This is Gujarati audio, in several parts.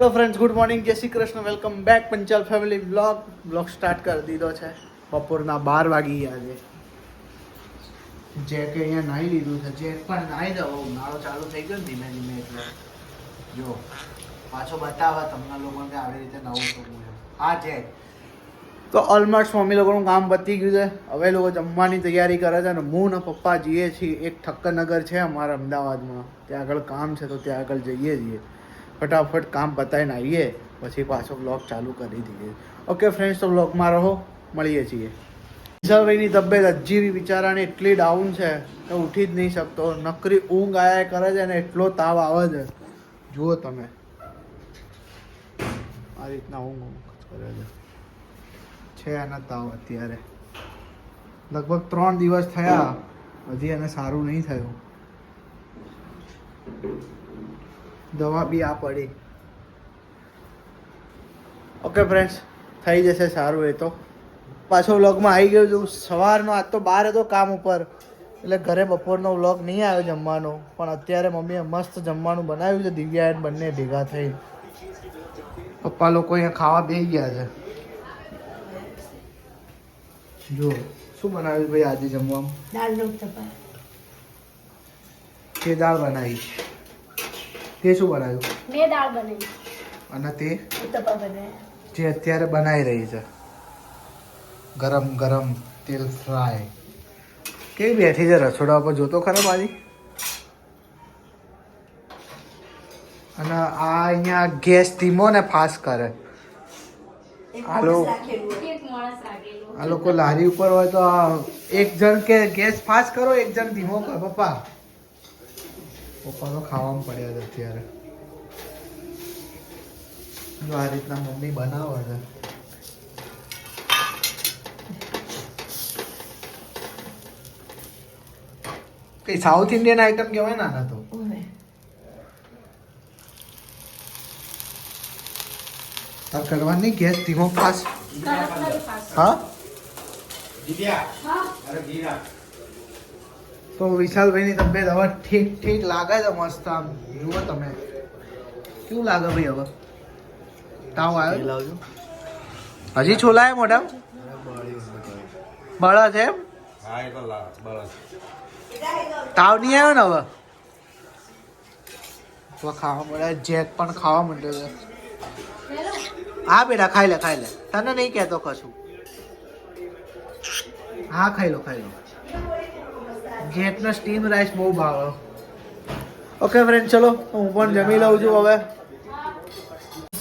તો ફ્રેન્ડ્સ ગુડ મોર્નિંગ, જય Shri Krishna, welcome back Panchal family blog start કરી દીધો છે. બપોરના 12 વાગી ગયા છે. જેકે અહીંયા નાહી લીધું છે. જેક પણ નાહી દો, ઉનાળો ચાલુ થઈ ગયો ને ધીમે ધીમે, એટલે જો પાછો બતાવવા તમને લોકોને આવી રીતે નવું કરવું છે. હા જેક તો ઓલમોસ્ટ મમ્મી લોકોનું કામ પતી ગયું છે. હવે લોકો જમવાની તૈયારી કરે છે અને હું ને પપ્પા જઈએ છીએ એક ઠક્કરનગર છે અમારા અમદાવાદમાં, ત્યાં આગળ કામ છે તો ત્યાં આગળ જઈએ છીએ. ફટાફટ કામ પતાવીને આવીએ પછી પાછો બ્લોગ ચાલુ કરી દઈએ. ઓકે ફ્રેન્ડ્સ, તો બ્લોગમાં રહો, મળીએ છીએ. વિશાલભાઈની તબિયત હજી બિચારાને એટલી ડાઉન છે કે ઉઠી જ નહીં શકતો. નકરી ઊંઘ આયા કરે છે અને એટલો તાવ આવે છે, જુઓ તમે આ રીતના ઊંઘ કરે છે એના તાવ. અત્યારે લગભગ 3 દિવસ થયા, હજી એને સારું નહીં થયું. દવા બી આ પડી. ઓકે ફ્રેન્ડ્સ, થઈ જશે સારું. એ તો પાછો વ્લોગમાં આવી ગયો છું. સવારનો આજ તો બહાર હતો કામ ઉપર, એટલે ઘરે બપોરનો વ્લોગ નહીં આવ્યો જમવાનો. પણ અત્યારે મમ્મીએ મસ્ત જમવાનું બનાવ્યું છે, દિવ્યા બંને ભેગા થઈ. પપ્પા લોકો અહીંયા ખાવા બેસી ગયા છે. જો શું બનાવ્યું ભાઈ આજે જમવામાં? દાળનો ઉત્તપા. તે દાળ બનાવી. તે શું બનાવ્યું? મેં દાળ બનાવી અને તે ઉત્તપા બનાવ્યા. જે અત્યારે બનાવી રહી છે ગરમ ગરમ તેલ ફ્રાય. કેવી બેઠી છે રસોડા ઉપર, જોતો ખરાબ આવી. અને આ અહીંયા ગેસ ધીમો ને ફાસ્ટ કરે. આ લોકો લારી ઉપર હોય તો એક જણ કે ગેસ ફાસ્ટ કરો, એક જણ ધીમો કરો. પપ્પા તો ખાવામાં પડ્યા છે અત્યારે. જો આ રીતના મમ્મી બનાવે છે. કઈ સાઉથ ઇન્ડિયન આઈટમ કહેવાય ને આના તો. તાર કરવાની ગેસ ધીમો ફાસ્ટ. હા તો વિશાલભાઈની તબિયત હવે ઠીક લાગે છે, મસ્ત. આમ જુઓ તમે કેવું લાગે ભાઈ? હવે તાવ આવ્યો? હજી છોલાય મોઢા બળે છે એમ? તાવ નહીં આવ્યો ને હવે? ખાવા મળે. જેક પણ ખાવા માંડ્યો છે. હા બેટા ખાઈ લે. તને નહીં કહેતો કશું. હા ખાઈ લો. જેકનો સ્ટીમ રાઈસ બહુ ભાવે. ઓકે ફ્રેન્ડ, ચલો હું પણ જમી લઉં છું. હવે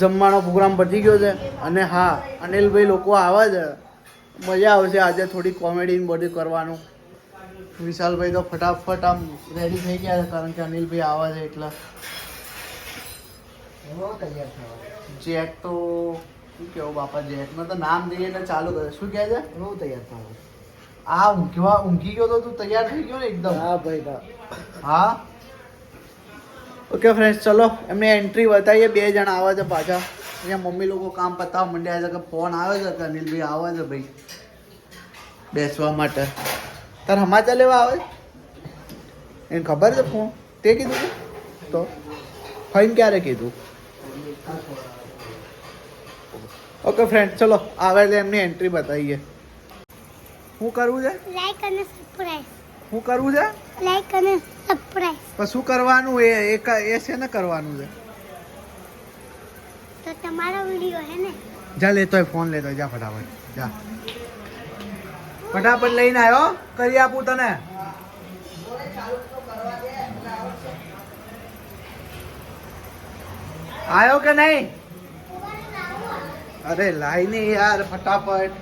જમવાનો પ્રોગ્રામ પતી ગયો છે. અને હા, અનિલભાઈ લોકો આવે છે, મજા આવશે આજે થોડી કોમેડી બધું કરવાનું. વિશાલભાઈ તો ફટાફટ આમ રેડી થઈ ગયા છે, કારણ કે અનિલભાઈ આવે છે એટલે. જેક તો શું કેવું બાપા, જેકનો તો નામ દઈએ એટલે ચાલુ કરે. શું કહે છે? બહુ તૈયાર થવાનું. આ ઊંઘી ગયો તો તું તૈયાર થઈ ગયો ને એકદમ? હા ભાઈ. હા ઓકે ફ્રેન્ડ્સ, ચલો એમને એન્ટ્રી બતાવીએ. 2 જણ આવે છે પાછા. અહીંયા મમ્મી લોકો કામ પતાવવા માંડ્યા છે કે ફોન આવે છે કે અનિલભાઈ આવે છે ભાઈ બેસવા માટે. તાર સમાચાર લેવા આવે? એને ખબર છે ફોન તે કીધું તો ફઈને ક્યારે કીધું? ઓકે ફ્રેન્ડ, ચલો આવે એટલે એમની એન્ટ્રી બતાવીએ. શું કરવું છે? લાઈક અને સબસ્ક્રાઇબ. શું કરવું છે? લાઈક અને સબસ્ક્રાઇબ. પણ શું કરવાનું? એ છે ને કરવાનું છે. તો તમારો વિડિયો હે ને? જા લેતો ફોન લેતો જા ફટાફટ. જા ફટાફટ લઈને આવ્યો, કરી આપું તને. આવ્યો કે નહીં? અરે લાઈ નહીં યાર, ફટાફટ.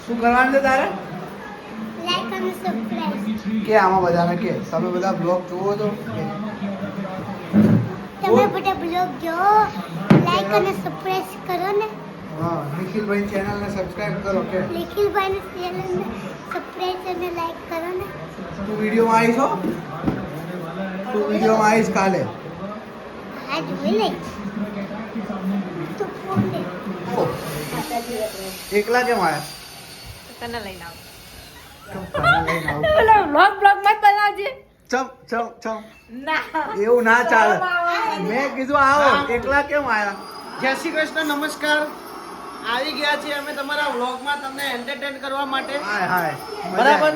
શું કરવાનું છે તારે? લાઈક અને સબસ્ક્રાઇબ. કે આમાં બધાને કે તમે બધા બ્લોગ જુઓ છો? તમે બધા બ્લોગ જો, લાઈક અને સબસ્ક્રાઇબ કરો ને. હા, નિખિલભાઈ ચેનલને સબસ્ક્રાઇબ કરો. કે નિખિલભાઈ ચેનલને સબસ્ક્રાઇબ અને લાઈક કરો ને. તું વિડીયોમાં આવીશ હો? તું વિડીયોમાં આવીશ કાલે? હા જોઈ લે. તું ફોન લે. એકલા કેમ આવ્યા? તને લઈને આવું. કેમ તને લઈને આવું? બ્લોગ મત બનાવજે. ચમ એવું ના ચાલે. મેં કીધું આવો, એકલા કેમ આયા? જય શ્રી કૃષ્ણ, નમસ્કાર. આવી ગયા છીએ અમે તમારા વ્લોગમાં તમને એન્ટરટેન કરવા માટે. હાય હાય. બરાબર?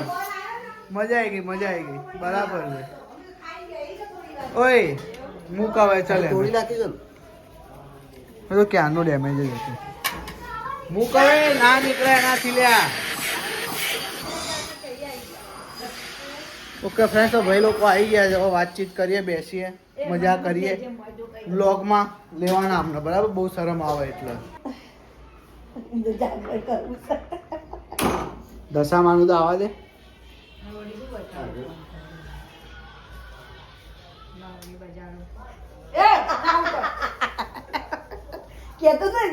મજા આવી ગઈ. બરાબર છે. ઓય મૂક હવે ચાલે. તોડી નાખી છે ને? તો ક્યાંનો ડેમેજ જ હતું. મૂક હવે, ના નીકળે એનાથી લ્યા. ઓકે ફ્રેન્ડ્સ, તો ભાઈ લોકો આવી ગયા છે. હવે વાતચીત કરીએ, બેસીએ, મજા કરીએ. બ્લોગમાં લેવાના અમને, બરાબર? બહુ શરમ આવે એટલે. દશામાનું તો આવા દે.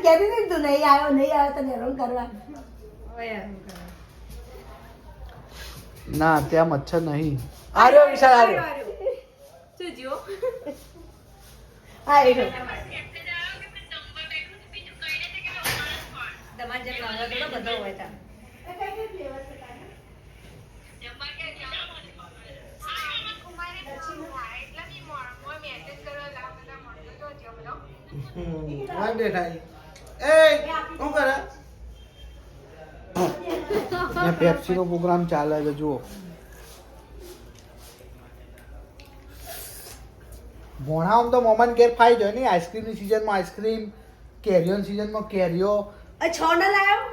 કેતી તું નહીં આવ્યો તને હેરાન કરવા. ના ત્યાં મચ્છર નહીં. આર્યો વિશાલ આર્યો. હા એ જો. પેપ્સી નો પ્રોગ્રામ ચાલે છે જુઓ. ભોણામ તો મોમન ઘેર ખાઈ જાય ને. આઈસ્ક્રીમની સિઝનમાં આઈસ્ક્રીમ, કેરીઓની સિઝનમાં કેરીઓ. છ ના લાયો?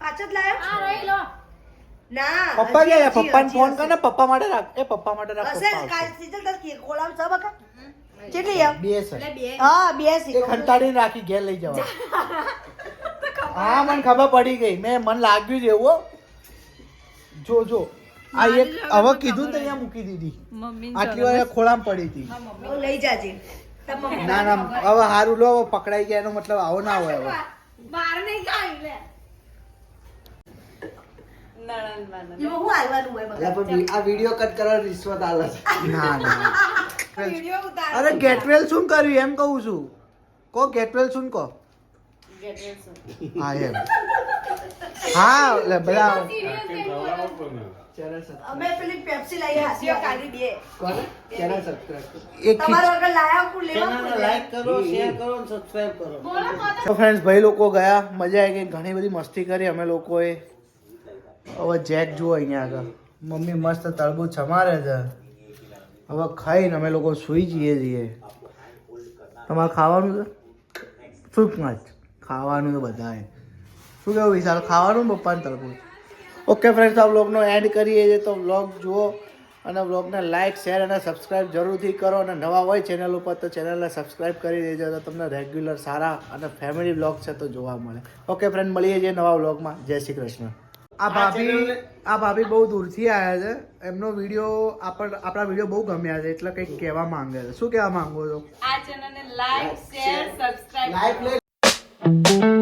પાંચ જ લાયો? ના પપ્પા ગયા, પપ્પાને ફોન કર ને. પપ્પા માટે રાખ. એ પપ્પા માટે રાખ. હશે પપ્પા કાલ આવશે. સીઝન તક કોલામ સબ કા કેટલી આવ? બે છે. હા બે એ સી ખંતાડીને રાખી ઘેર લઈ જવા. હા મને ખબર પડી ગઈ. મન લાગ્યું છે એવું. જો આ એક હવે કીધું ને તો અહીંયા મૂકી દીધી. આટલી વાર ખોળામાં પડી હતી. લઈ જાજે. ના હવે હારું લો. હવે પકડાઈ ગયા એનો મતલબ આવો ના હોય. હવે બાર નહીં ખાઈ લે. હું હાલવાનું હોય બગા. આ વિડીયો કટ કરવા રિશ્વત આલે છે. ના વિડિયો ઉતાર. અરે ગેટવેલ શું કર્યું એમ કહું છું. કો ગેટવેલ શું કહો. હા એમ. હા એટલે બધા અમે પેલી પેપ્સી લાવી હાસ્યો કાઢી દે. કોને? ચેનલ સબસ્ક્રાઇબ કરો. એક તમારા વગર લાયા કુ ચેનલને લેવા. લાઈક કરો, શેર કરો અને સબસ્ક્રાઇબ કરો. તો ફ્રેન્ડ્સ ભાઈ લોકો ગયા, મજા આવી ગઈ. ઘણી બધી મસ્તી કરી અમે લોકોએ. હવે જેક જુઓ અહીંયા આગળ. મમ્મી મસ્ત તરબૂચ સમારે છે. હવે ખાઈને અમે લોકો સૂઈ જઈએ છીએ. તમારે ખાવાનું છે? શું ખાવાનું તો બધાએ. શું કેવું વિશાલ? ખાવાનું ને પપ્પાને તરબૂચ. ઓકે ફ્રેન્ડ્સ, આ વ્લોગનો એન્ડ કરીએ છીએ. તો વ્લોગ જુઓ અને વ્લોગને લાઇક, શેર અને સબસ્ક્રાઇબ જરૂરથી કરો. અને નવા હોય ચેનલ ઉપર તો ચેનલને સબસ્ક્રાઇબ કરી દેજો. તો તમને રેગ્યુલર સારા અને ફેમિલી વ્લોગ છે તો જોવા મળે. ઓકે ફ્રેન્ડ, મળીએ છીએ નવા વ્લોગમાં. જય શ્રી કૃષ્ણ. આ ભાભી બહુ દૂરથી આવ્યા છે. એમનો વિડીયો આપણા વિડીયો બહુ ગમ્યા છે એટલે કંઈક કહેવા માંગે છે. શું કહેવા માંગો છો? આ ચેનલને લાઈક, શેર, સબસ્ક્રાઇબ લાઈક